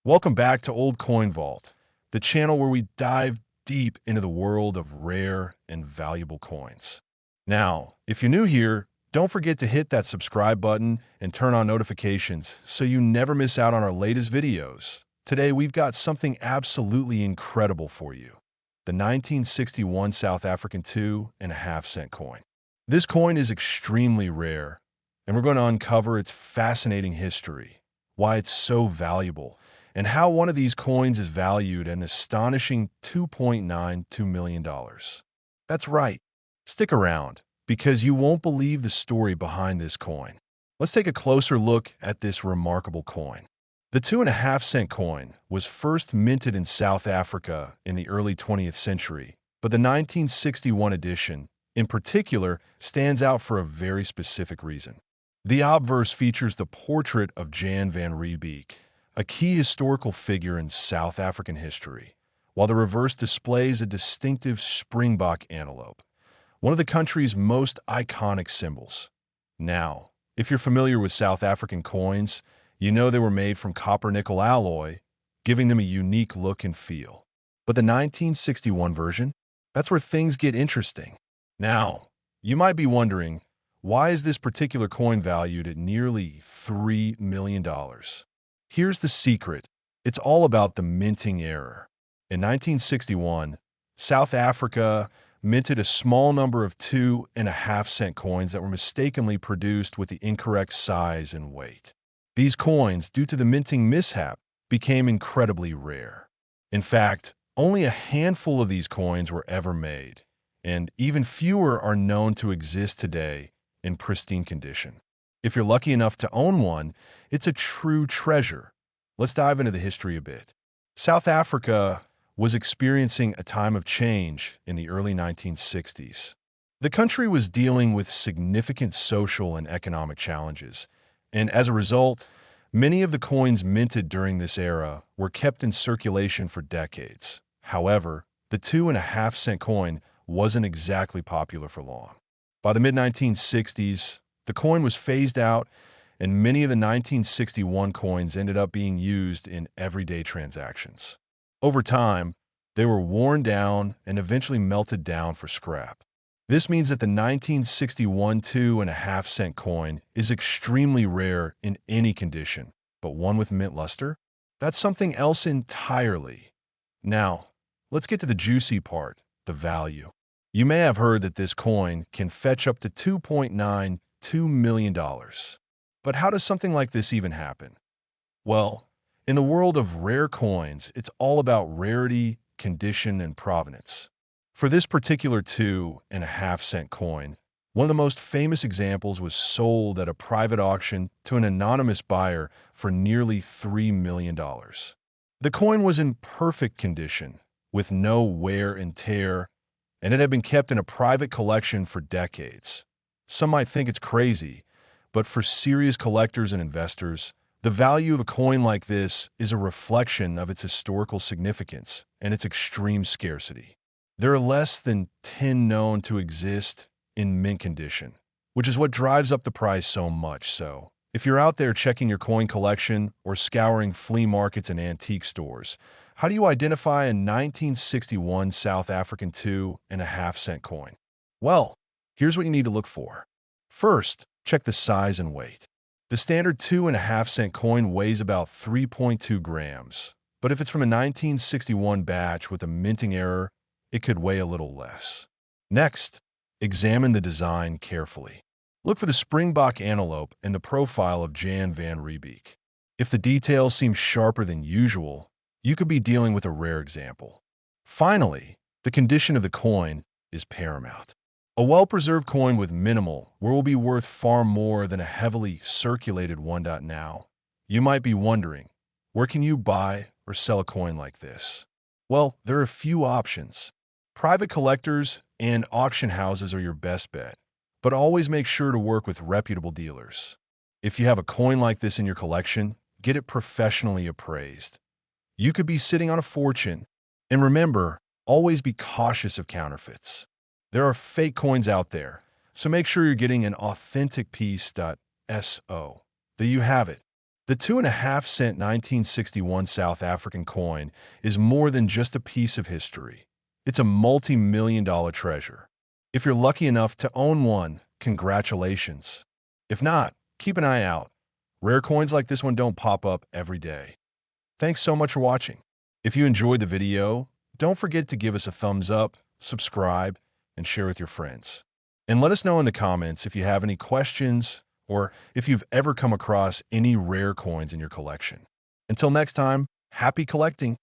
Welcome back to Old Coin Vault, the channel where we dive deep into the world of rare and valuable coins. Now, if you're new here, don't forget to hit that subscribe button and turn on notifications so you never miss out on our latest videos. Today, we've got something absolutely incredible for you: the 1961 South African 2.5-cent coin. This coin is extremely rare, and we're going to uncover its fascinating history, why it's so valuable, and how one of these coins is valued at an astonishing $2.92 million. That's right. Stick around, because you won't believe the story behind this coin. Let's take a closer look at this remarkable coin. The 2.5-cent coin was first minted in South Africa in the early 20th century, but the 1961 edition, in particular, stands out for a very specific reason. The obverse features the portrait of Jan van Riebeeck, a key historical figure in South African history, while the reverse displays a distinctive springbok antelope, one of the country's most iconic symbols. Now, if you're familiar with South African coins, you know they were made from copper-nickel alloy, giving them a unique look and feel. But the 1961 version? That's where things get interesting. Now, you might be wondering, why is this particular coin valued at nearly $3 million? Here's the secret. It's all about the minting error. In 1961, South Africa minted a small number of 2.5-cent coins that were mistakenly produced with the incorrect size and weight. These coins, due to the minting mishap, became incredibly rare. In fact, only a handful of these coins were ever made, and even fewer are known to exist today in pristine condition. If you're lucky enough to own one, it's a true treasure. Let's dive into the history a bit. South Africa was experiencing a time of change in the early 1960s. The country was dealing with significant social and economic challenges, and as a result, many of the coins minted during this era were kept in circulation for decades. However, the 2.5-cent coin wasn't exactly popular for long. By the mid-1960s, the coin was phased out, and many of the 1961 coins ended up being used in everyday transactions. Over time, they were worn down and eventually melted down for scrap. This means that the 1961 2.5-cent coin is extremely rare in any condition, but one with mint luster? That's something else entirely. Now, let's get to the juicy part, the value. You may have heard that this coin can fetch up to $2.92 million. But how does something like this even happen? Well, in the world of rare coins, it's all about rarity, condition, and provenance. For this particular 2.5-cent coin, one of the most famous examples was sold at a private auction to an anonymous buyer for nearly $3 million. The coin was in perfect condition, with no wear and tear, and it had been kept in a private collection for decades. Some might think it's crazy, but for serious collectors and investors, the value of a coin like this is a reflection of its historical significance and its extreme scarcity. There are less than 10 known to exist in mint condition, which is what drives up the price so much. So, if you're out there checking your coin collection or scouring flea markets and antique stores, how do you identify a 1961 South African 2.5-cent coin? Well, here's what you need to look for. First, check the size and weight. The standard 2.5-cent coin weighs about 3.2 grams, but if it's from a 1961 batch with a minting error, it could weigh a little less. Next, examine the design carefully. Look for the springbok antelope and the profile of Jan van Riebeeck. If the details seem sharper than usual, you could be dealing with a rare example. Finally, the condition of the coin is paramount. A well-preserved coin with minimal wear will be worth far more than a heavily circulated one. Now, you might be wondering, where can you buy or sell a coin like this? Well, there are a few options. Private collectors and auction houses are your best bet, but always make sure to work with reputable dealers. If you have a coin like this in your collection, get it professionally appraised. You could be sitting on a fortune. And remember, always be cautious of counterfeits. There are fake coins out there, so make sure you're getting an authentic piece. So, there you have it, The 2.5 cent 1961 South African coin is more than just a piece of history. It's a multi-million-dollar treasure. If you're lucky enough to own one, congratulations. If not, keep an eye out. Rare coins like this one don't pop up every day. Thanks so much for watching. If you enjoyed the video, don't forget to give us a thumbs up, subscribe, and share with your friends. And let us know in the comments if you have any questions or if you've ever come across any rare coins in your collection. Until next time, happy collecting!